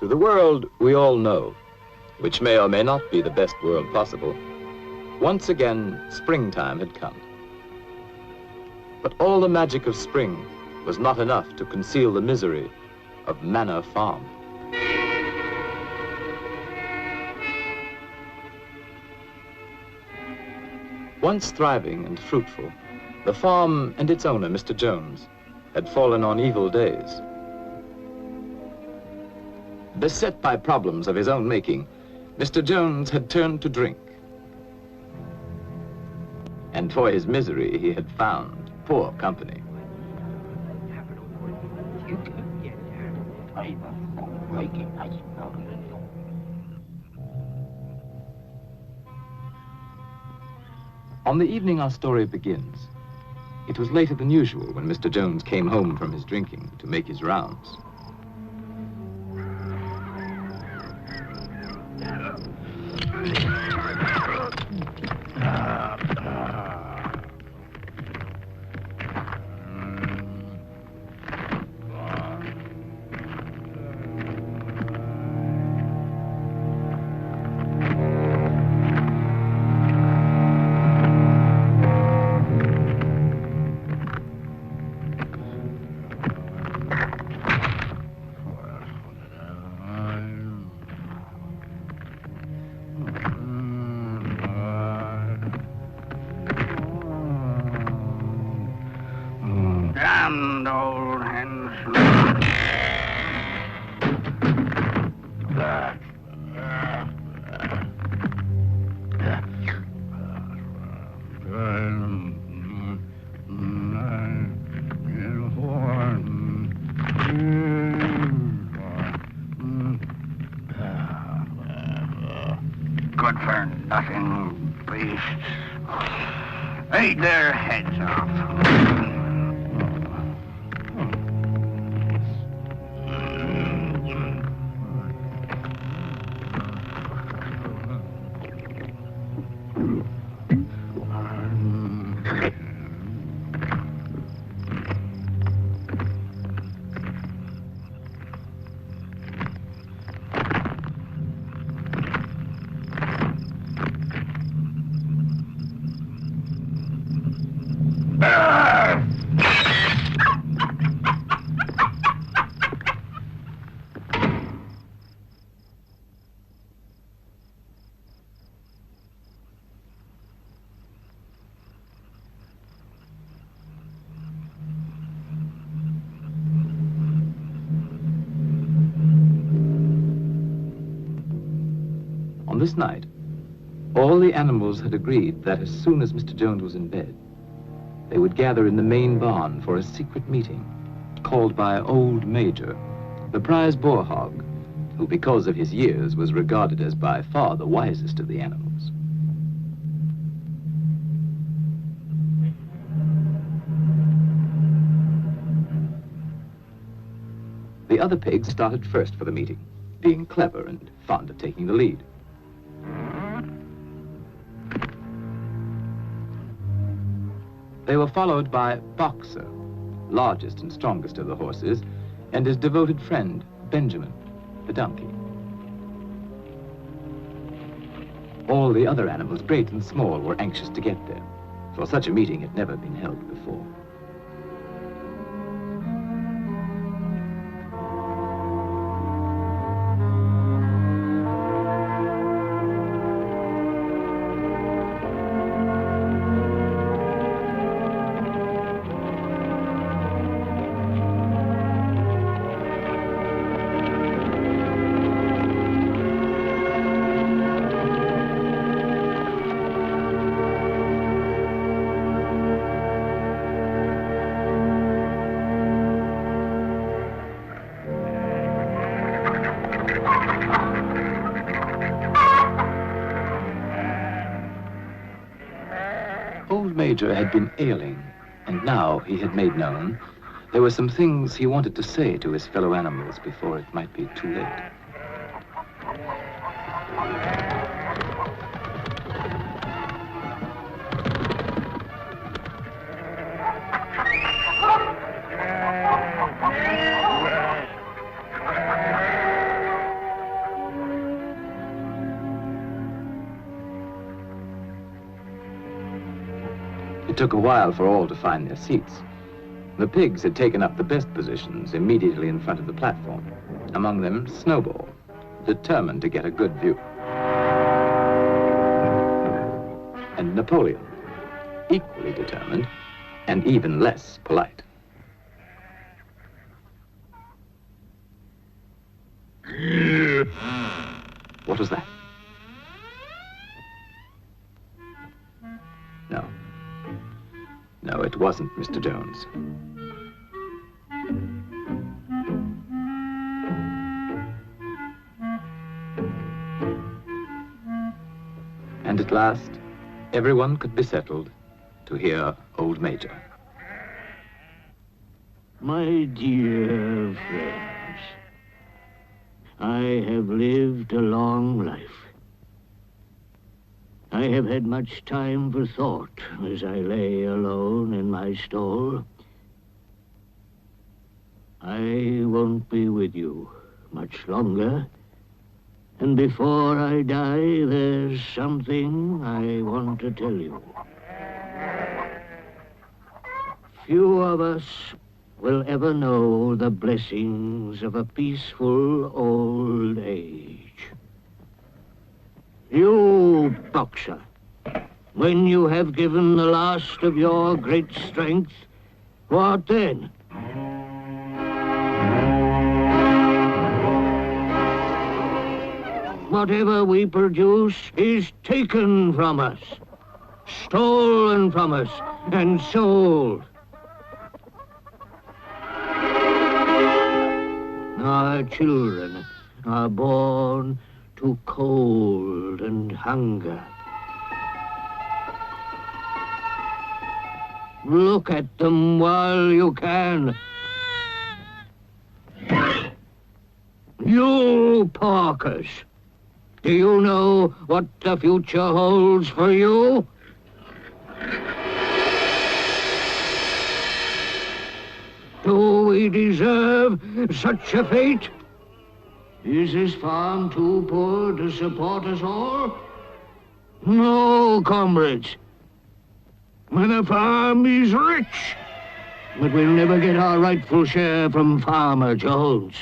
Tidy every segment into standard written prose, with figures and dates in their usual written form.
To the world we all know, which may or may not be the best world possible, once again springtime had come. But all the magic of spring was not enough to conceal the misery of Manor Farm. Once thriving and fruitful, the farm and its owner, Mr. Jones, had fallen on evil days. Beset by problems of his own making, Mr. Jones had turned to drink. And for his misery, he had found poor company. On the evening our story begins, it was later than usual when Mr. Jones came home from his drinking to make his rounds. Damned old hens. Good for nothing beasts. Eat their heads off. On this night, all the animals had agreed that as soon as Mr. Jones was in bed, they would gather in the main barn for a secret meeting called by Old Major, the prize boar hog, who because of his years was regarded as by far the wisest of the animals. The other pigs started first for the meeting, being clever and fond of taking the lead. They were followed by Boxer, largest and strongest of the horses, and his devoted friend, Benjamin, the donkey. All the other animals, great and small, were anxious to get there, for such a meeting had never been held before. Old Major had been ailing, and now he had made known there were some things he wanted to say to his fellow animals before it might be too late. It took a while for all to find their seats. The pigs had taken up the best positions immediately in front of the platform. Among them, Snowball, determined to get a good view. And Napoleon, equally determined and even less polite. What was that? No. No, it wasn't Mr. Jones. And at last, everyone could be settled to hear Old Major. My dear friends, I have lived a long life. I have had much time for thought as I lay alone in my stall. I won't be with you much longer. And before I die, there's something I want to tell you. Few of us will ever know the blessings of a peaceful old age. You, boxer, when you have given the last of your great strength, what then? Whatever we produce is taken from us, stolen from us, and sold. Our children are born to cold and hunger. Look at them while you can. You porkers, do you know what the future holds for you? Do we deserve such a fate? Is this farm too poor to support us all? No, comrades. The farm is rich, but we'll never get our rightful share from Farmer Jones.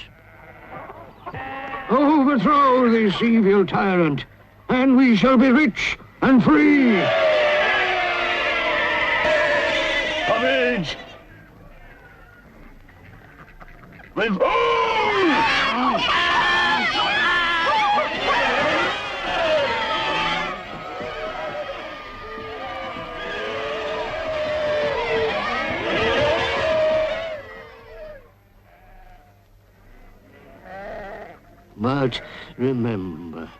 Overthrow this evil tyrant, and we shall be rich and free. Courage! But remember,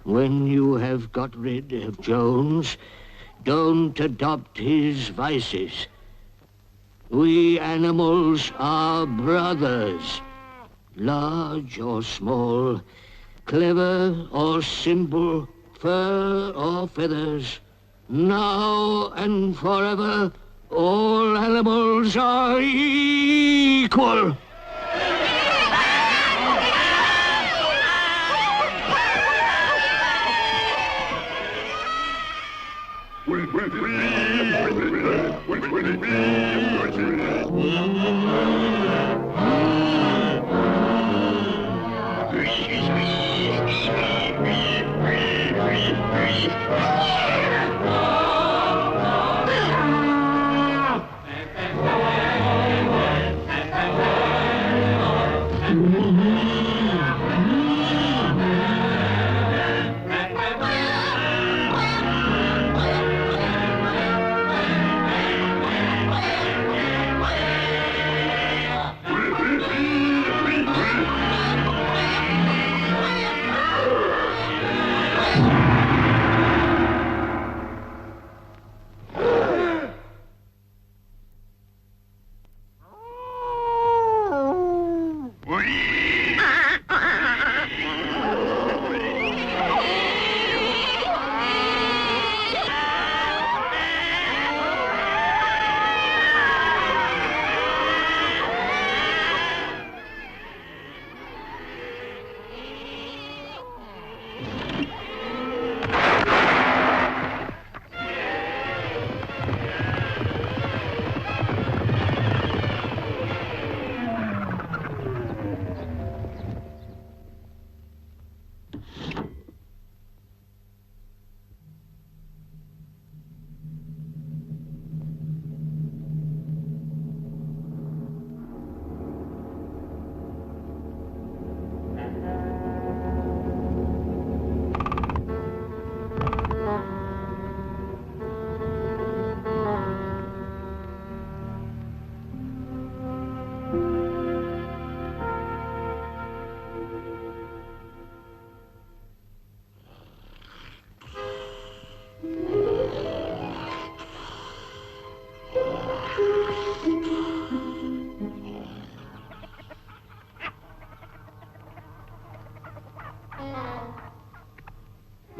when you have got rid of Jones, don't adopt his vices. We animals are brothers, large or small, clever or simple, fur or feathers. Now and forever, all animals are equal.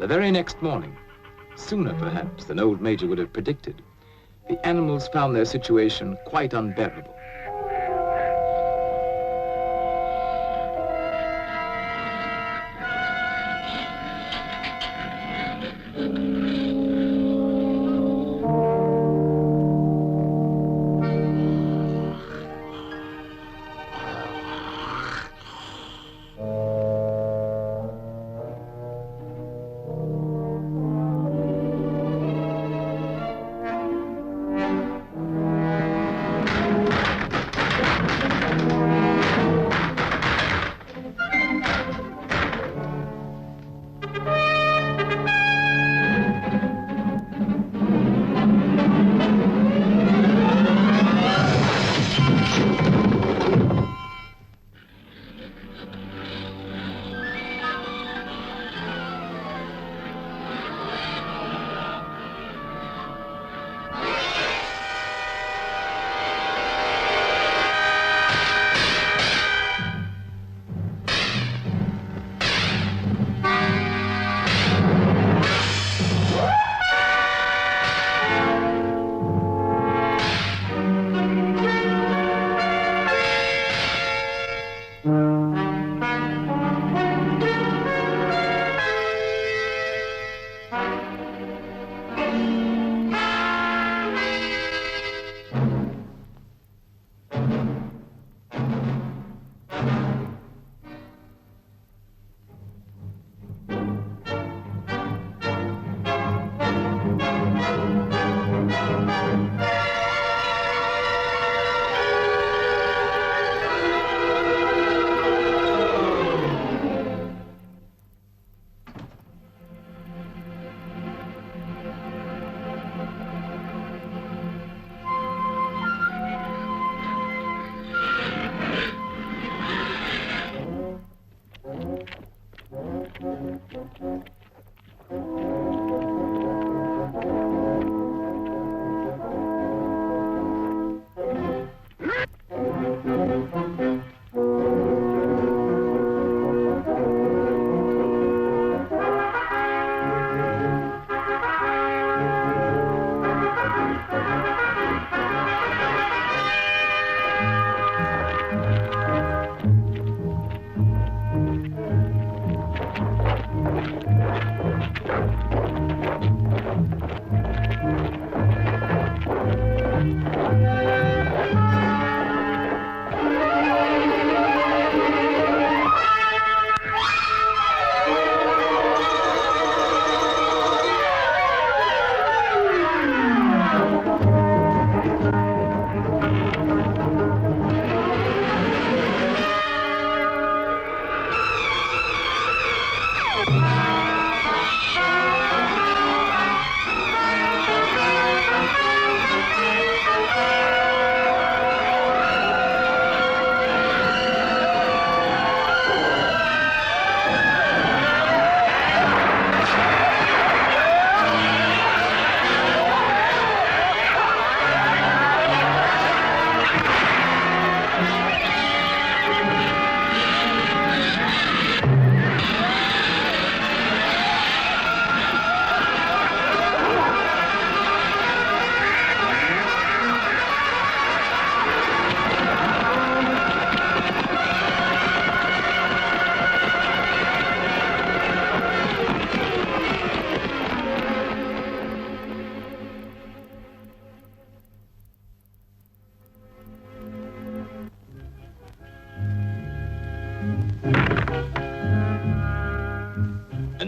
The very next morning, sooner perhaps than old Major would have predicted, the animals found their situation quite unbearable.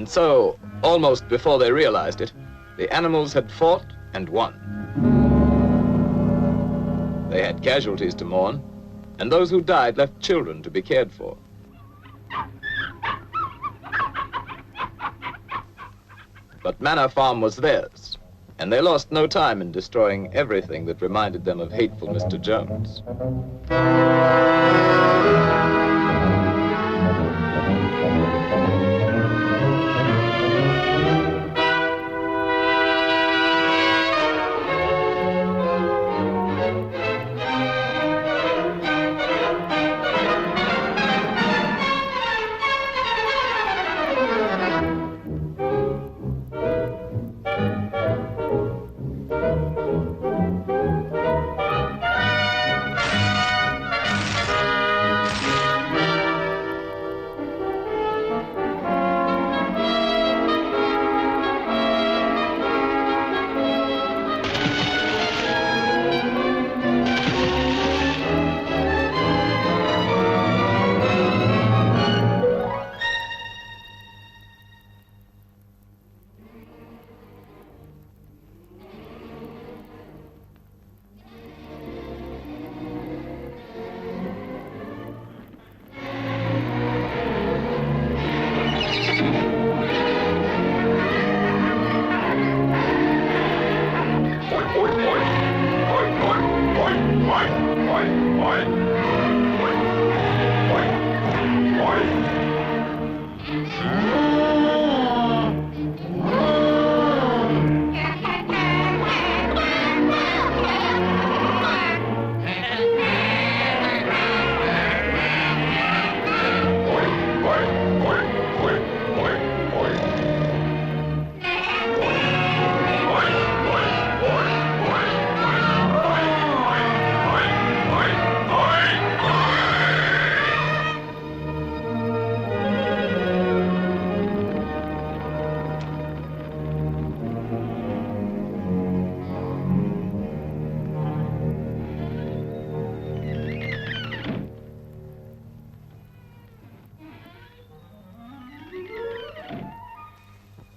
And so, almost before they realized it, the animals had fought and won. They had casualties to mourn, and those who died left children to be cared for. But Manor Farm was theirs, and they lost no time in destroying everything that reminded them of hateful Mr. Jones.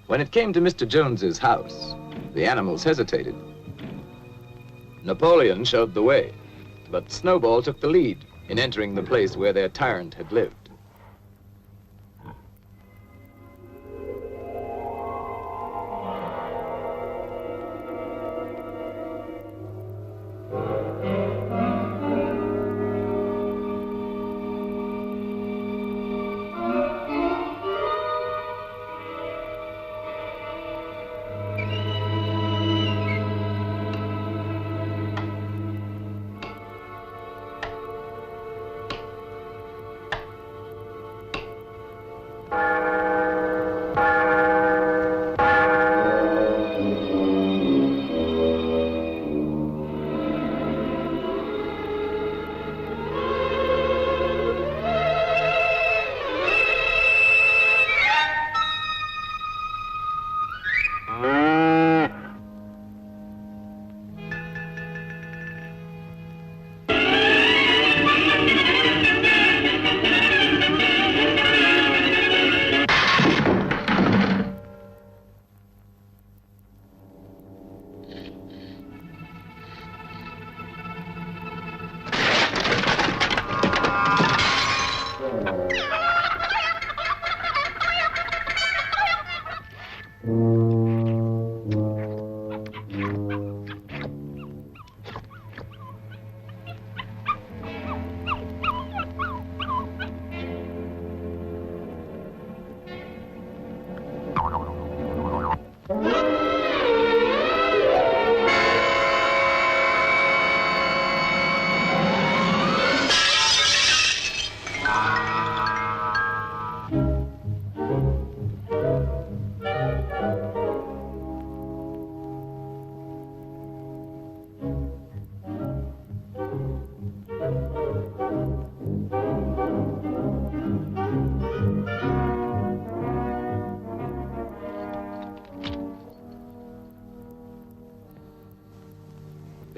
When it came to Mr. Jones's house, the animals hesitated. Napoleon showed the way, but Snowball took the lead in entering the place where their tyrant had lived.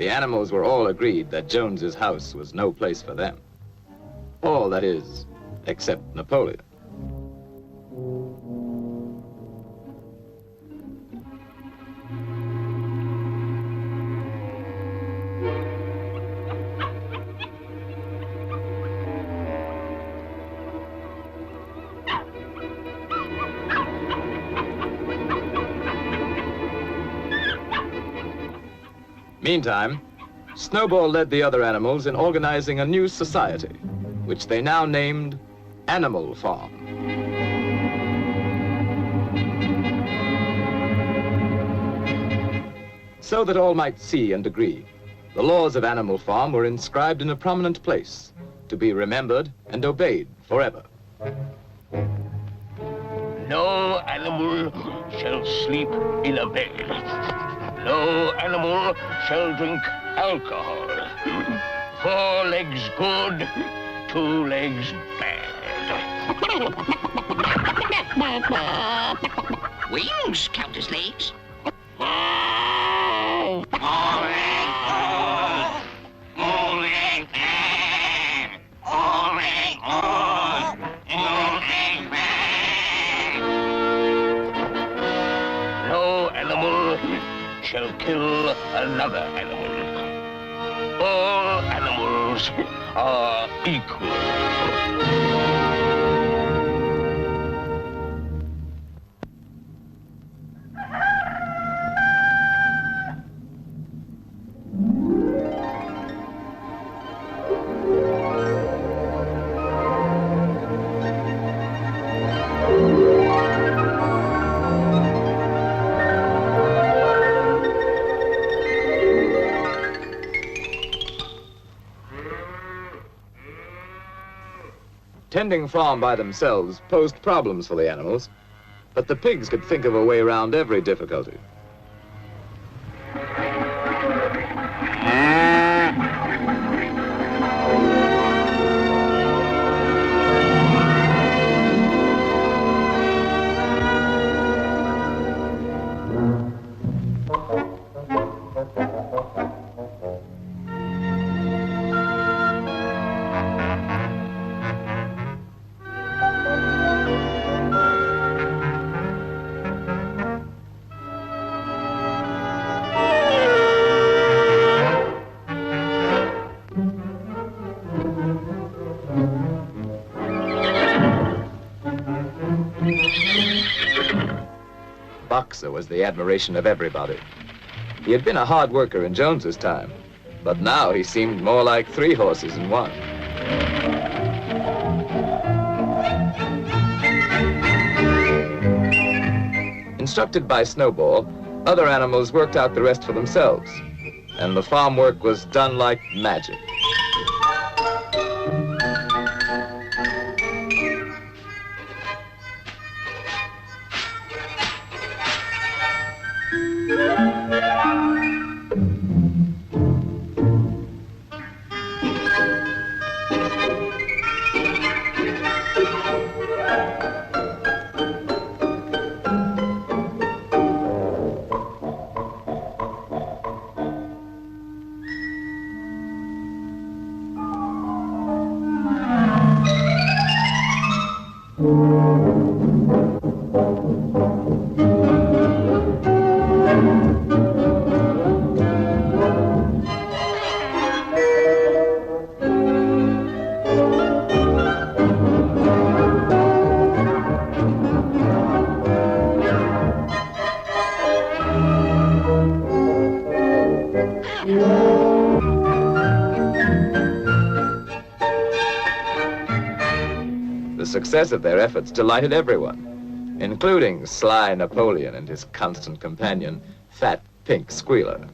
The animals were all agreed that Jones's house was no place for them. All, that is, except Napoleon. Meantime, Snowball led the other animals in organizing a new society, which they now named Animal Farm. So that all might see and agree, the laws of Animal Farm were inscribed in a prominent place, to be remembered and obeyed forever. No animal shall sleep in a bed. No animal shall drink alcohol. 4 legs good, 2 legs bad. Wings count as legs. No animal shall kill another animal. All animals are equal. Tending farm by themselves posed problems for the animals, but the pigs could think of a way around every difficulty. Boxer was the admiration of everybody. He had been a hard worker in Jones's time, but now he seemed more like 3 horses in one. Instructed by Snowball, other animals worked out the rest for themselves, and the farm work was done like magic. The success of their efforts delighted everyone, including sly Napoleon and his constant companion, Fat Pink Squealer.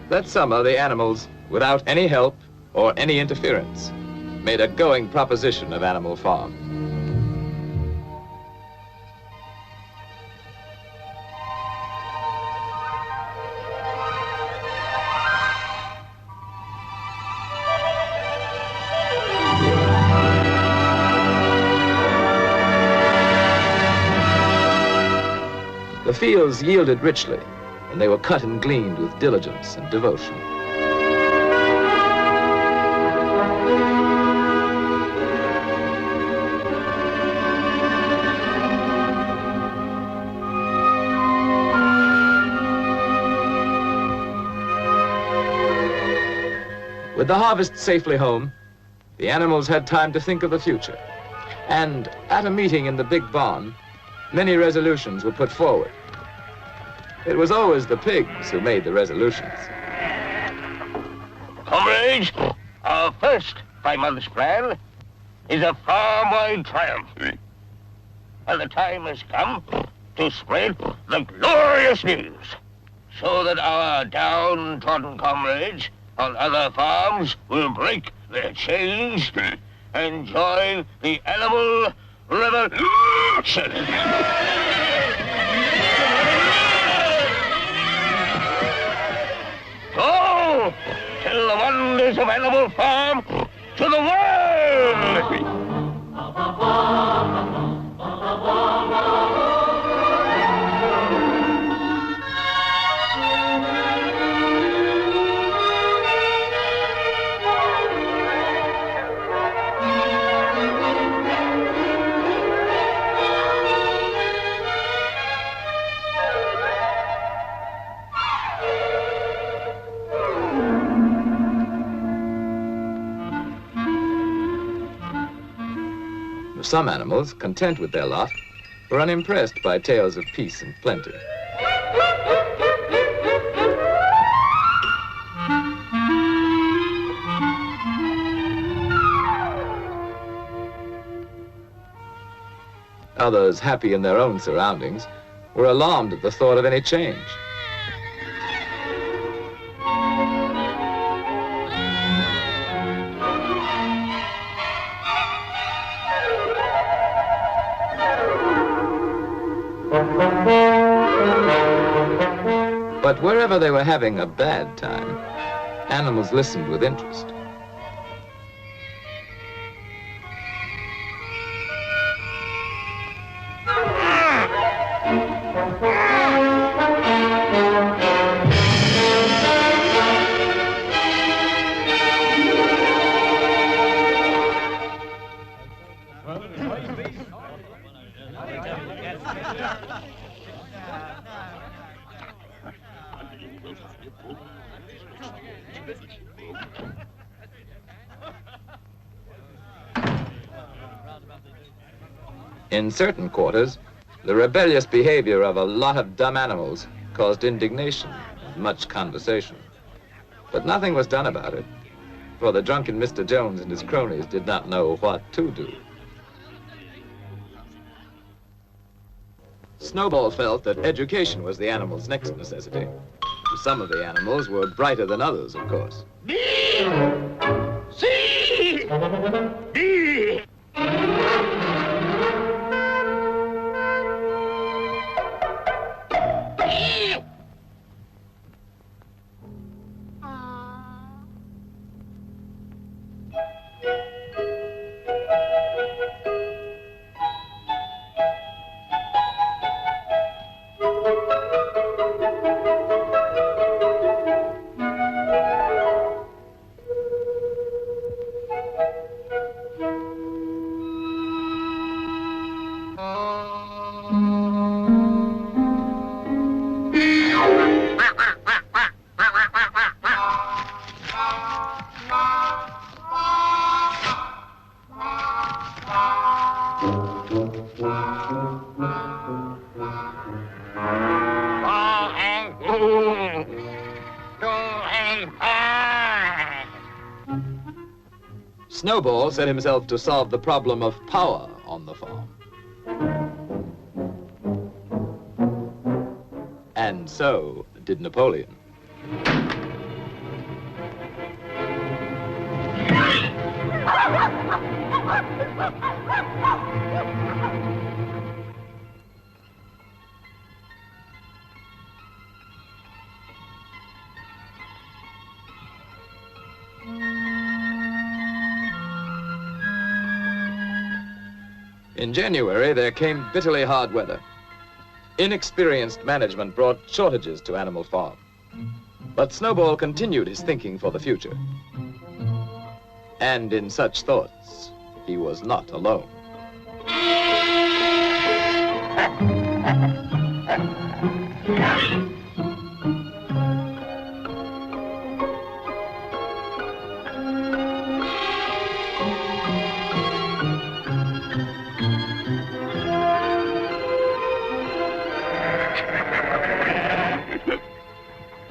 That summer, the animals, without any help or any interference, made a going proposition of Animal Farm. The fields yielded richly, and they were cut and gleaned with diligence and devotion. With the harvest safely home, the animals had time to think of the future. And at a meeting in the big barn, many resolutions were put forward. It was always the pigs who made the resolutions. Comrades, our first 5-month plan is a farm-wide triumph. And the time has come to spread the glorious news so that our downtrodden comrades on other farms will break their chains and join the animal revolution. Go! Tell the wonders of Animal Farm to the world! Some animals, content with their lot, were unimpressed by tales of peace and plenty. Others, happy in their own surroundings, were alarmed at the thought of any change. But wherever they were having a bad time, animals listened with interest. In certain quarters, the rebellious behavior of a lot of dumb animals caused indignation and much conversation. But nothing was done about it, for the drunken Mr. Jones and his cronies did not know what to do. Snowball felt that education was the animals' next necessity. Some of the animals were brighter than others, of course. B! C! D! Snowball set himself to solve the problem of power on the farm. And so did Napoleon. In January, there came bitterly hard weather. Inexperienced management brought shortages to Animal Farm. But Snowball continued his thinking for the future. And in such thoughts, he was not alone.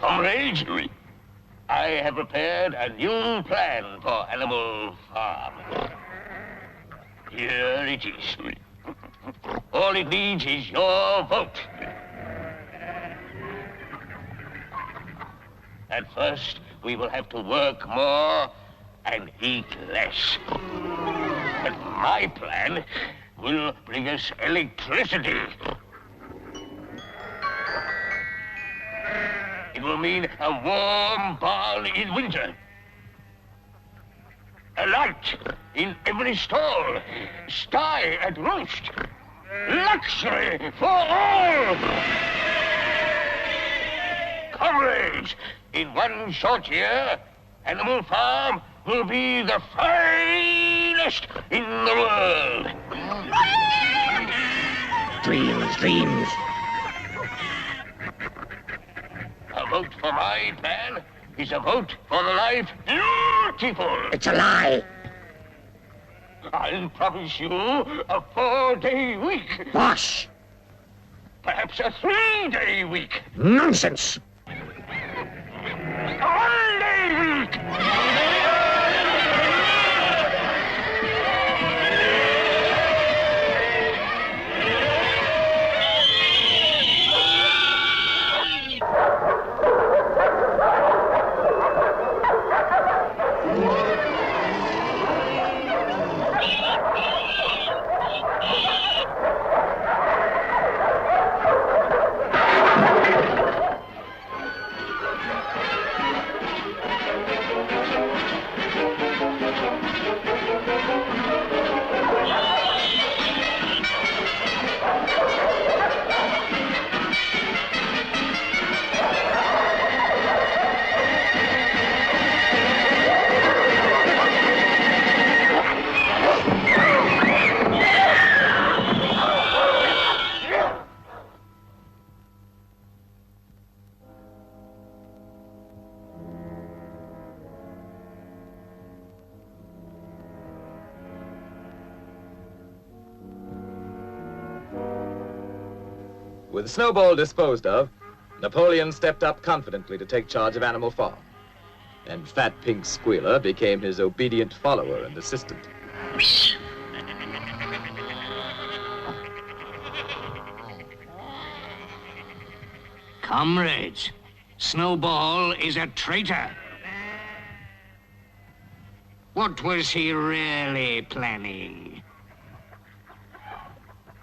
Comrades, I have prepared a new plan for Animal Farm. Here it is. All it needs is your vote. At first, we will have to work more and eat less. But my plan will bring us electricity. It will mean a warm barn in winter. A light in every stall. Sty at roost. Luxury for all. Comrades, in one short year, Animal Farm will be the finest in the world. Dreams, dreams. A vote for my plan is a vote for the life beautiful. It's a lie. I'll promise you a 4-day week. Bosh! Perhaps a 3-day week. Nonsense! A 1-day week. With Snowball disposed of, Napoleon stepped up confidently to take charge of Animal Farm. And Fat Pink Squealer became his obedient follower and assistant. Comrades, Snowball is a traitor. What was he really planning?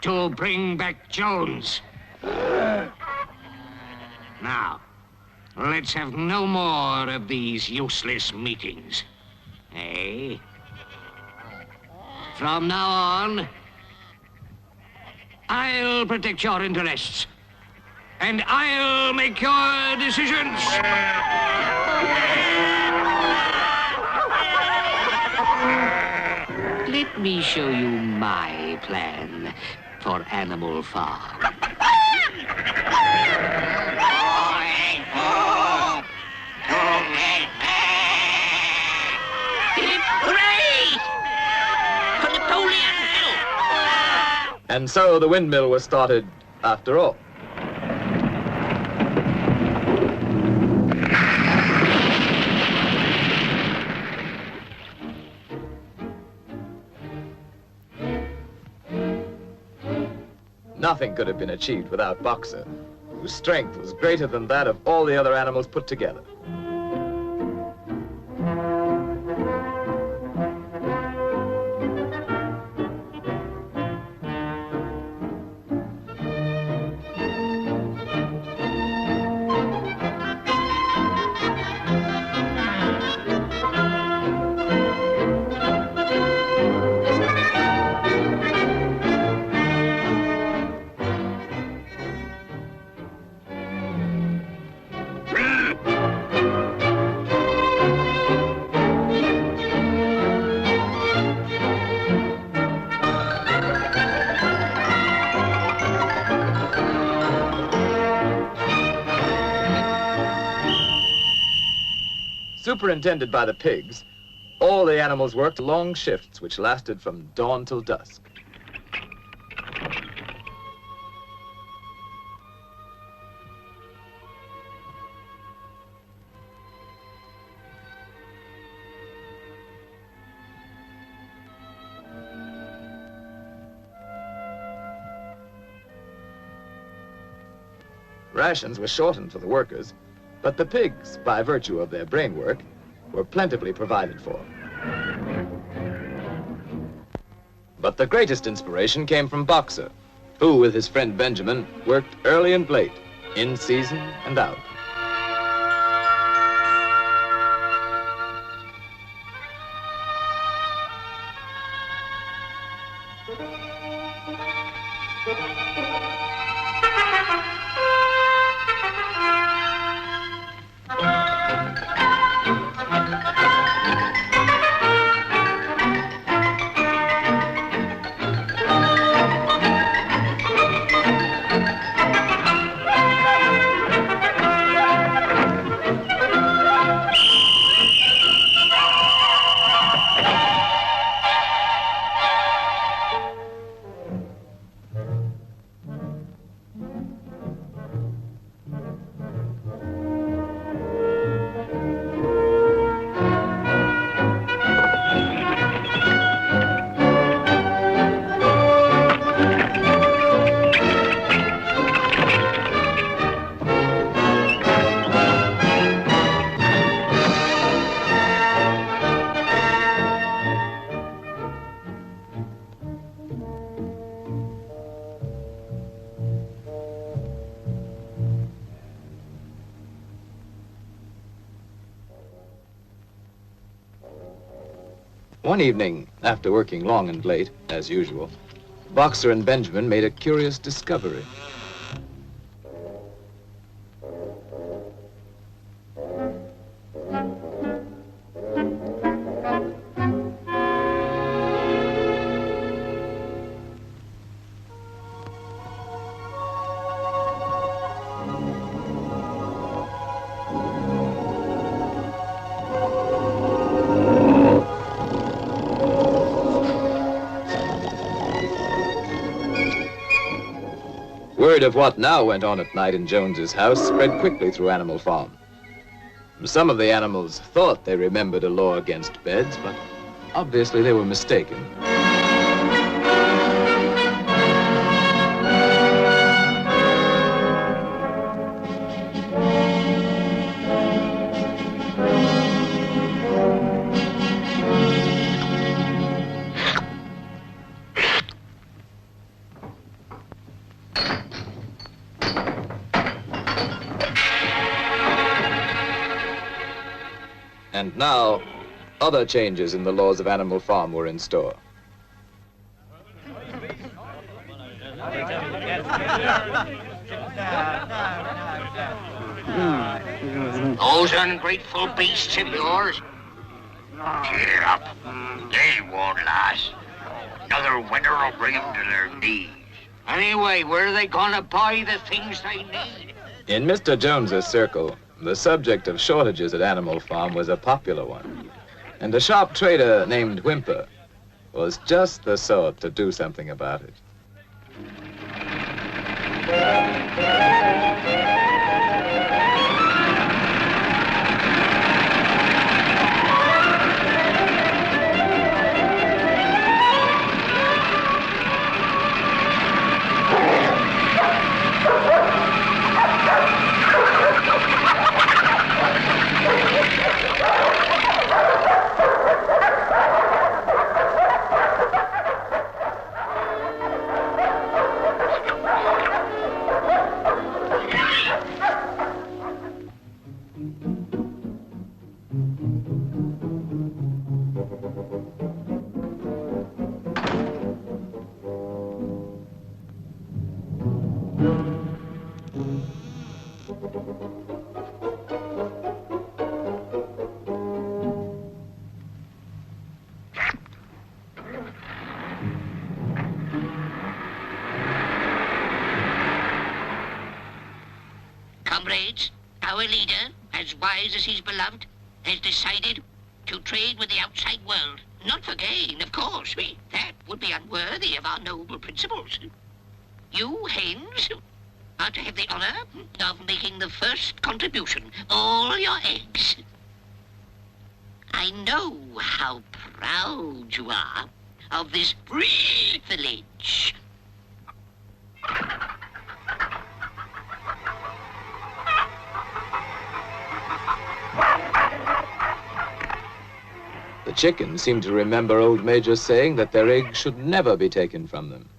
To bring back Jones. Now, let's have no more of these useless meetings. Eh? From now on, I'll protect your interests. And I'll make your decisions. Let me show you my plan for Animal Farm. And so the windmill was started after all. Nothing could have been achieved without Boxer, whose strength was greater than that of all the other animals put together. Superintended by the pigs, all the animals worked long shifts which lasted from dawn till dusk. Rations were shortened for the workers, but the pigs, by virtue of their brain work, were plentifully provided for. But the greatest inspiration came from Boxer, who, with his friend Benjamin, worked early and late, in season and out. One evening, after working long and late, as usual, Boxer and Benjamin made a curious discovery. Word of what now went on at night in Jones's house spread quickly through Animal Farm. Some of the animals thought they remembered a law against beds, but obviously they were mistaken. And now, other changes in the laws of Animal Farm were in store. Those ungrateful beasts of yours. Cheer up. They won't last. Another winter will bring them to their knees. Anyway, where are they gonna buy the things they need? In Mr. Jones's circle, the subject of shortages at Animal Farm was a popular one. And a sharp trader named Whymper was just the sort to do something about it. Comrades, our leader, as wise as he's beloved, has decided to trade with the outside world. Not for gain, of course. That would be unworthy of our noble principles. You, hens, are to have the honor of making the first contribution. All your eggs. I know how proud you are of this privilege. The chickens seem to remember old Major saying that their eggs should never be taken from them.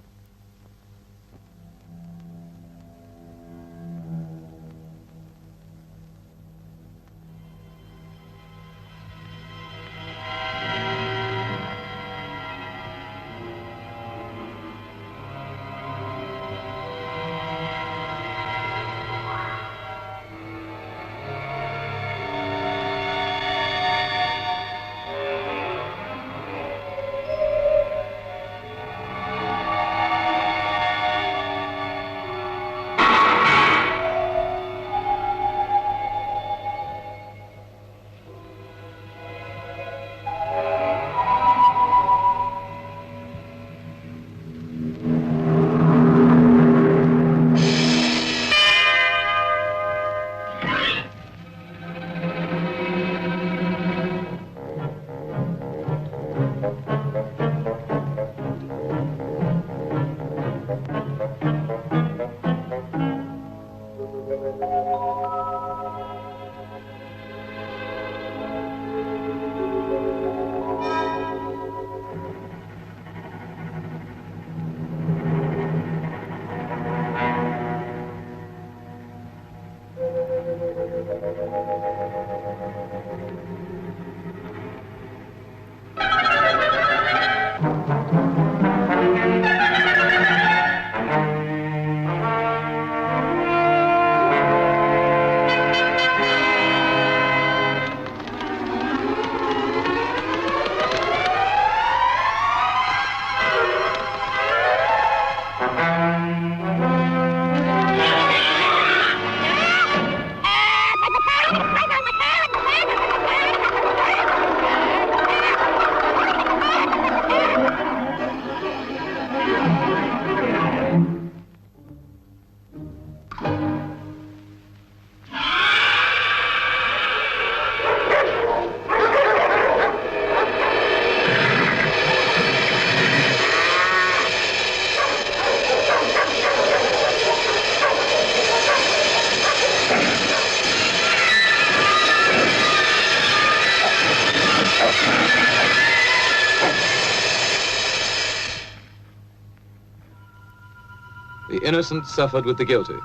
The innocent suffered with the guilty,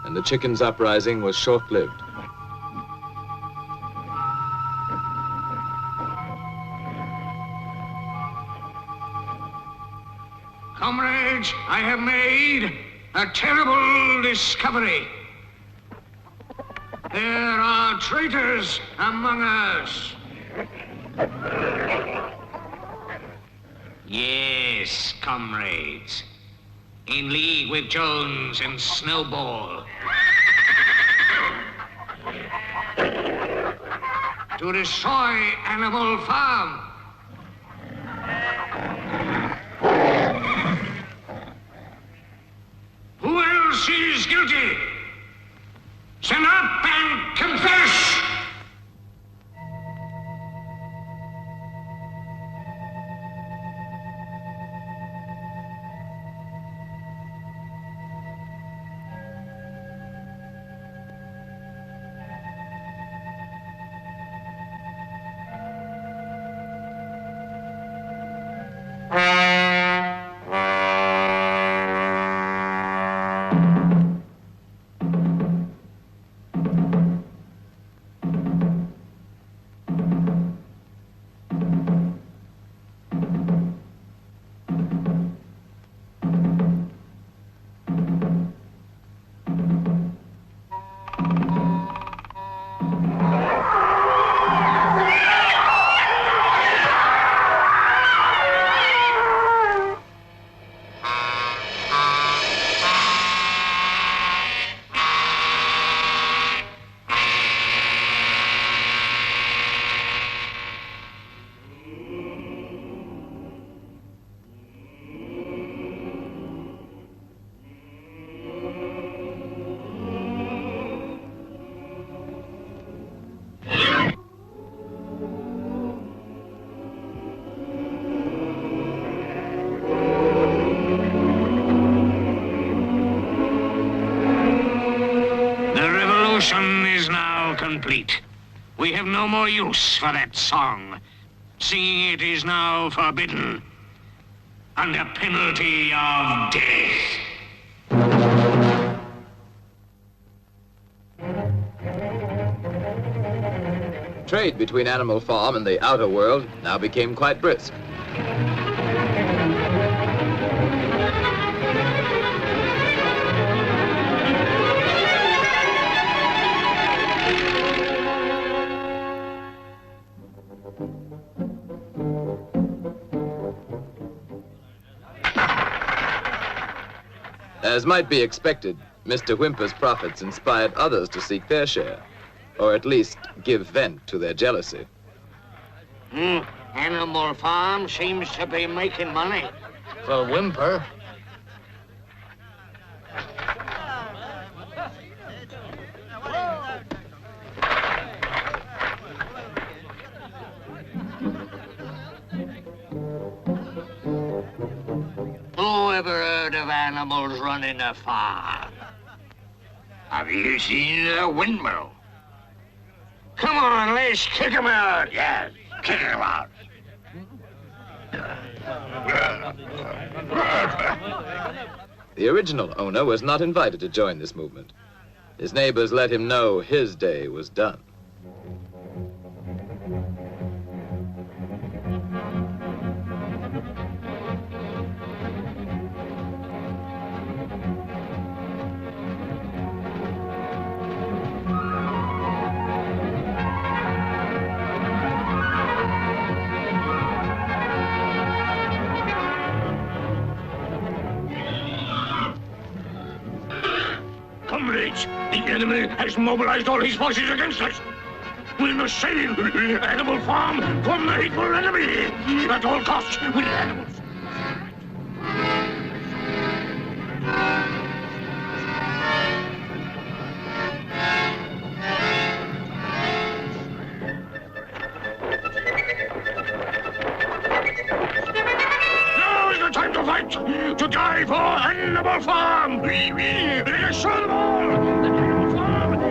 and the chickens' uprising was short-lived. Comrades, I have made a terrible discovery. There are traitors among us. Yes, comrades. In league with Jones and Snowball. To destroy Animal Farm. Who else is guilty? Stand up and confess! We have no more use for that song. Singing it is now forbidden, under penalty of death. Trade between Animal Farm and the outer world now became quite brisk. As might be expected, Mr. Whymper's profits inspired others to seek their share, or at least give vent to their jealousy. Animal Farm seems to be making money. For Whymper. Who ever heard of animals running a farm? Have you seen a windmill? Come on, let's kick him out. Yes, kick him out. The original owner was not invited to join this movement. His neighbors let him know his day was done. Comrades, the enemy has mobilized all his forces against us. We must save Animal Farm from the hateful enemy. At all costs, with animals. Now is the time to fight, to die for Animal Farm. Let us show them all that Animal Farm is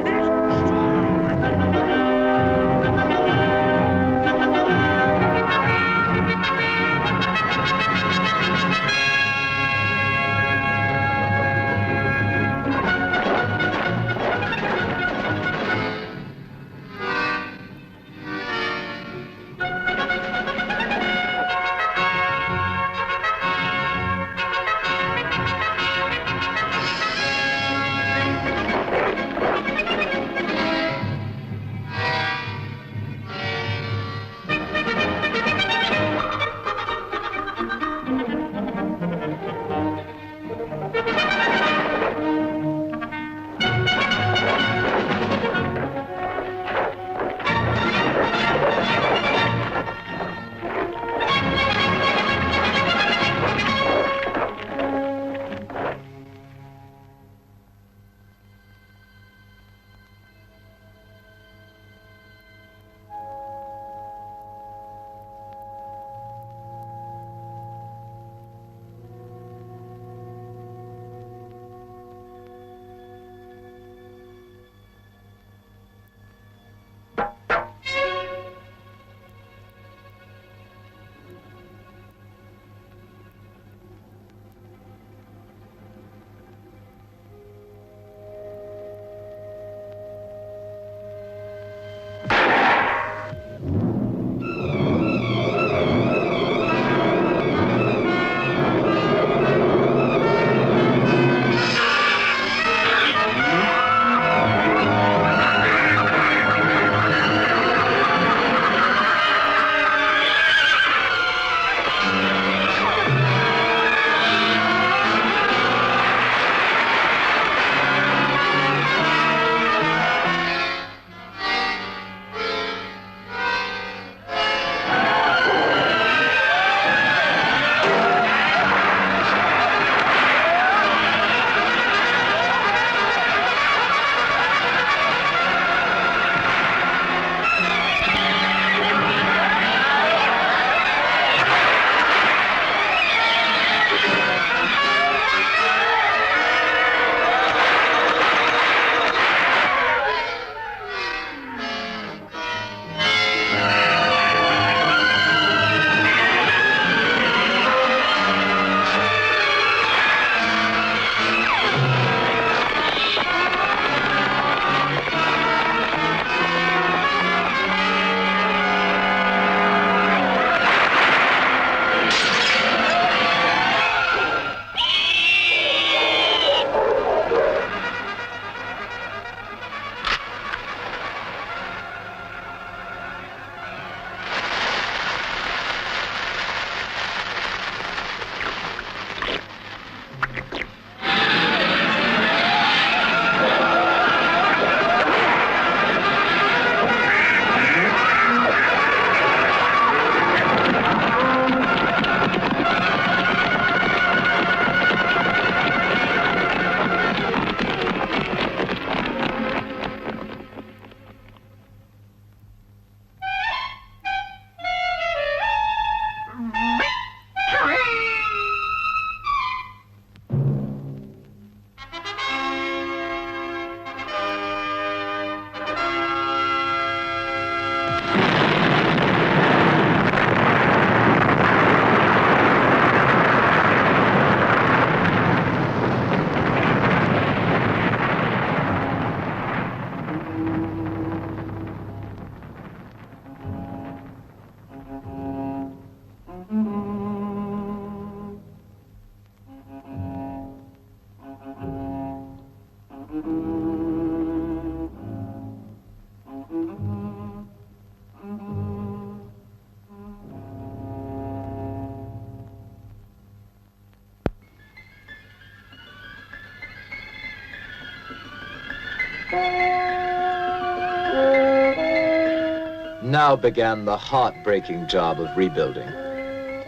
Now began the heartbreaking job of rebuilding.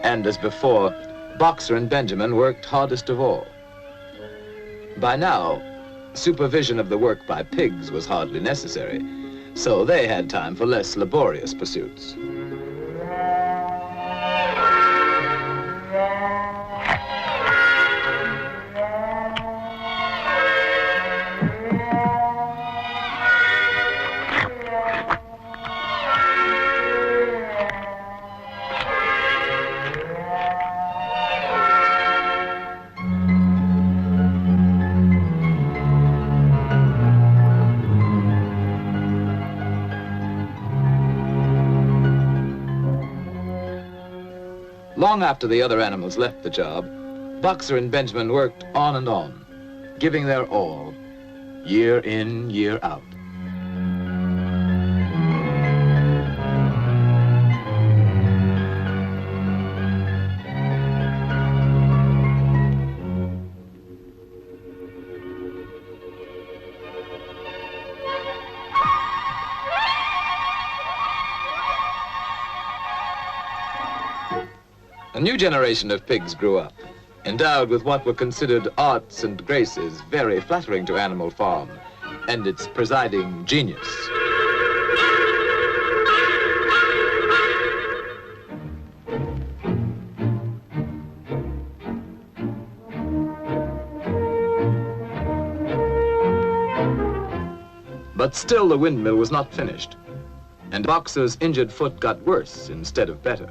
And as before, Boxer and Benjamin worked hardest of all. By now, supervision of the work by pigs was hardly necessary, so they had time for less laborious pursuits. Long after the other animals left the job, Boxer and Benjamin worked on and on, giving their all, year in, year out. A new generation of pigs grew up, endowed with what were considered arts and graces very flattering to Animal Farm and its presiding genius. But still the windmill was not finished, and Boxer's injured foot got worse instead of better.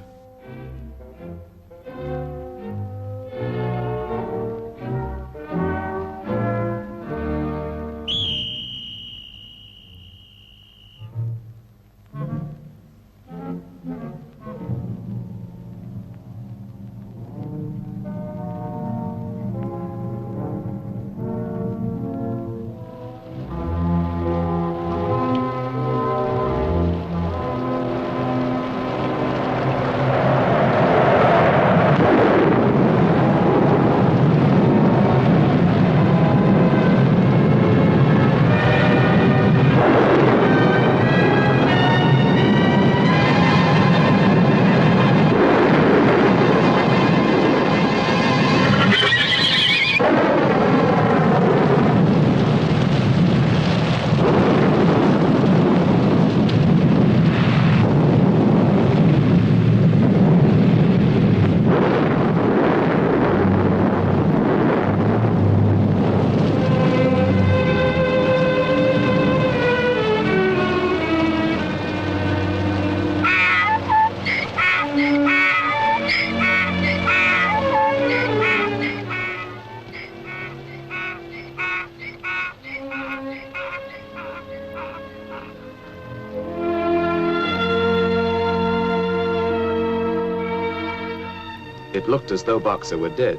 It looked as though Boxer were dead,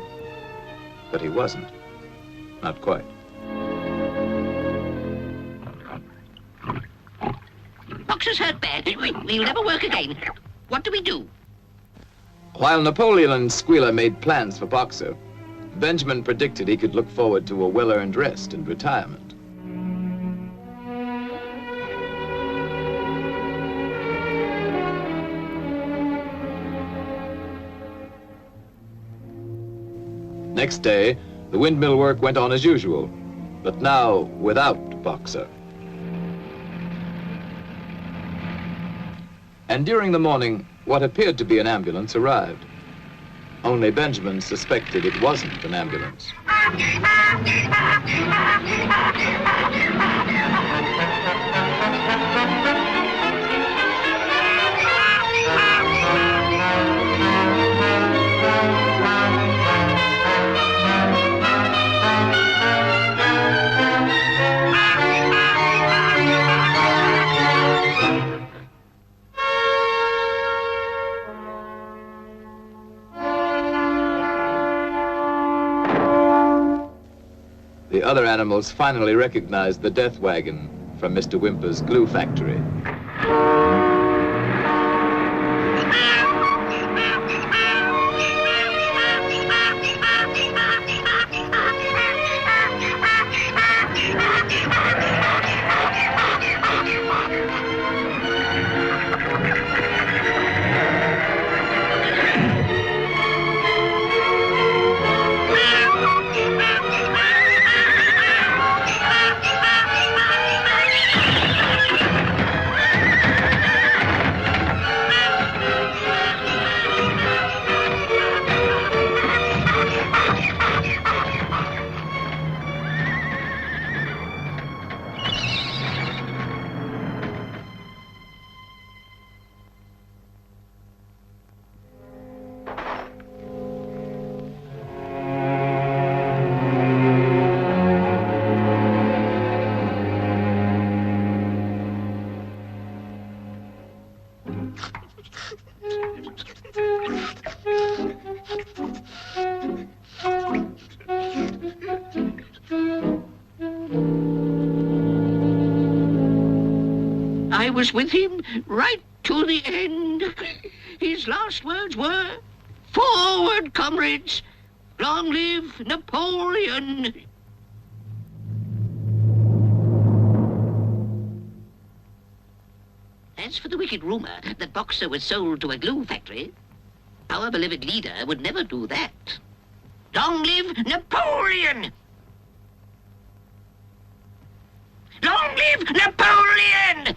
but he wasn't. Not quite. Boxer's hurt bad. He'll never work again. What do we do? While Napoleon and Squealer made plans for Boxer, Benjamin predicted he could look forward to a well-earned rest and retirement. Next day, the windmill work went on as usual, but now without Boxer. And during the morning, what appeared to be an ambulance arrived. Only Benjamin suspected it wasn't an ambulance. The other animals finally recognized the death wagon from Mr. Whymper's glue factory. I was with him right to the end. His last words were, "Forward, comrades! Long live Napoleon!" As for the wicked rumor that Boxer was sold to a glue factory, our beloved leader would never do that. Long live Napoleon! Long live Napoleon!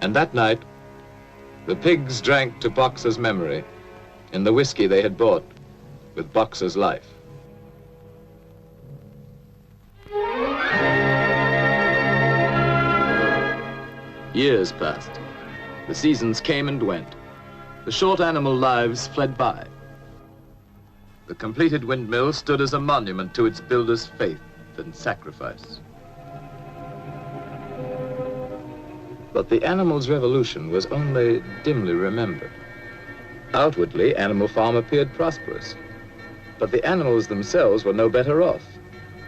And that night, the pigs drank to Boxer's memory in the whiskey they had bought with Boxer's life. Years passed. The seasons came and went. The short animal lives fled by. The completed windmill stood as a monument to its builder's faith and sacrifice. But the animal's revolution was only dimly remembered. Outwardly, Animal Farm appeared prosperous, but the animals themselves were no better off,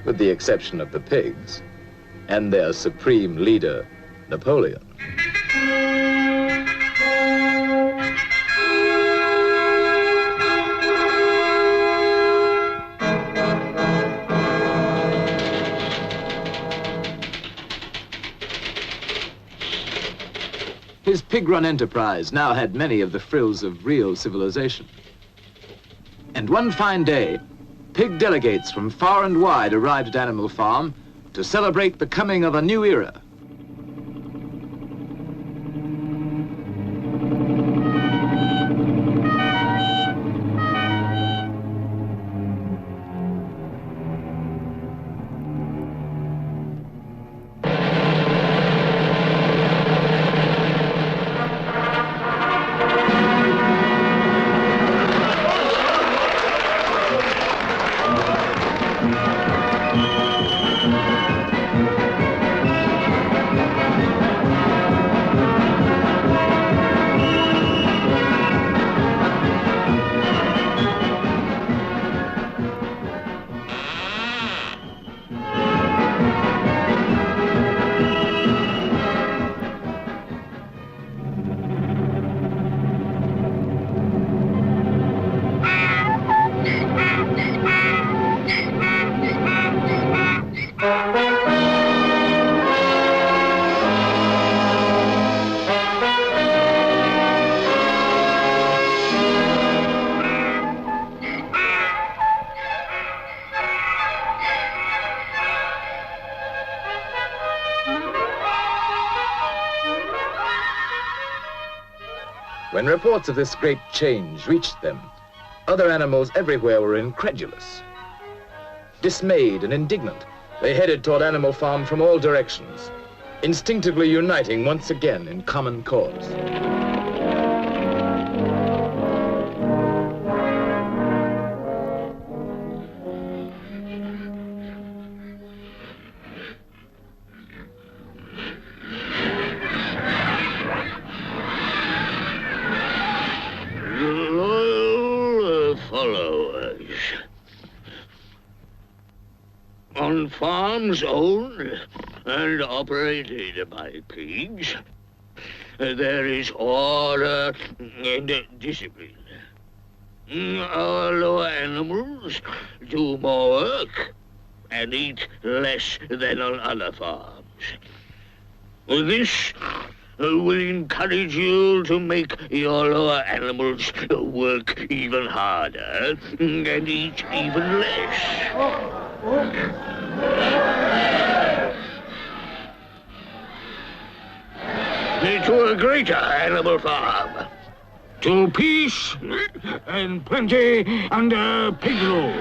with the exception of the pigs and their supreme leader, Napoleon. His pig-run enterprise now had many of the frills of real civilization. And one fine day, pig delegates from far and wide arrived at Animal Farm to celebrate the coming of a new era. When reports of this great change reached them, other animals everywhere were incredulous. Dismayed and indignant, they headed toward Animal Farm from all directions, instinctively uniting once again in common cause. On farms owned and operated by pigs, there is order and discipline. Our lower animals do more work and eat less than on other farms. This will encourage you to make your lower animals work even harder and eat even less. To a greater Animal Farm. To peace and plenty under pig rule.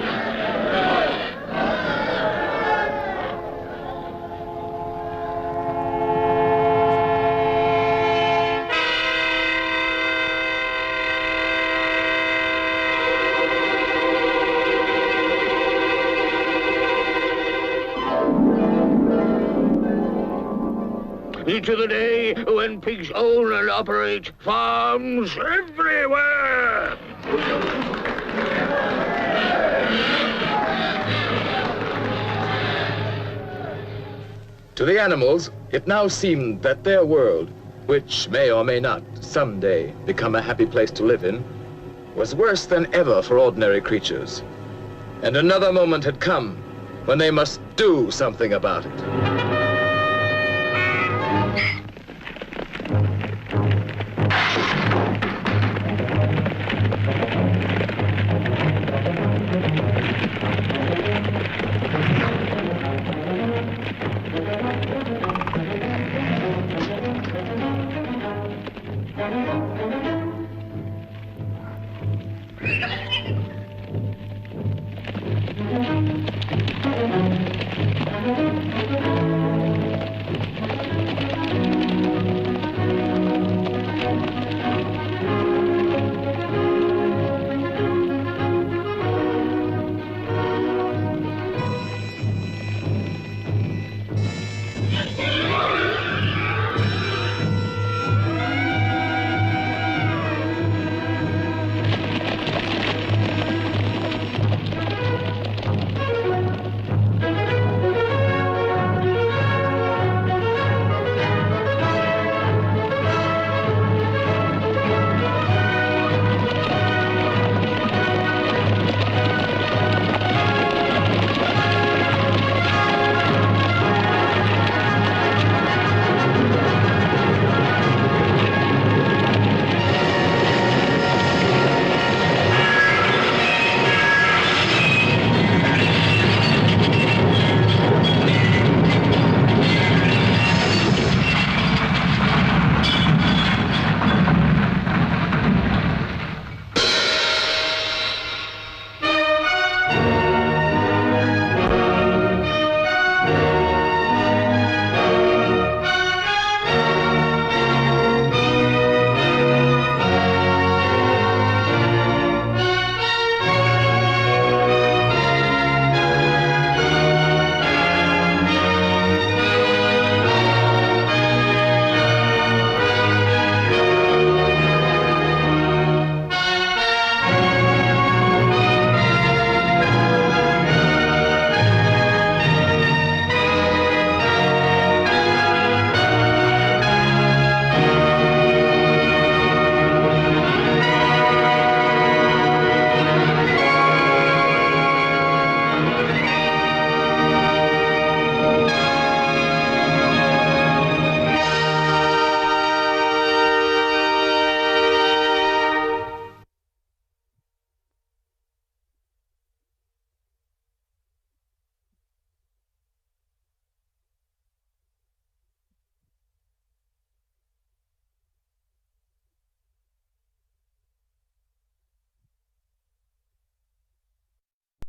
into the day when pigs own and operate farms everywhere. To the animals, it now seemed that their world, which may or may not someday become a happy place to live in, was worse than ever for ordinary creatures. And another moment had come when they must do something about it.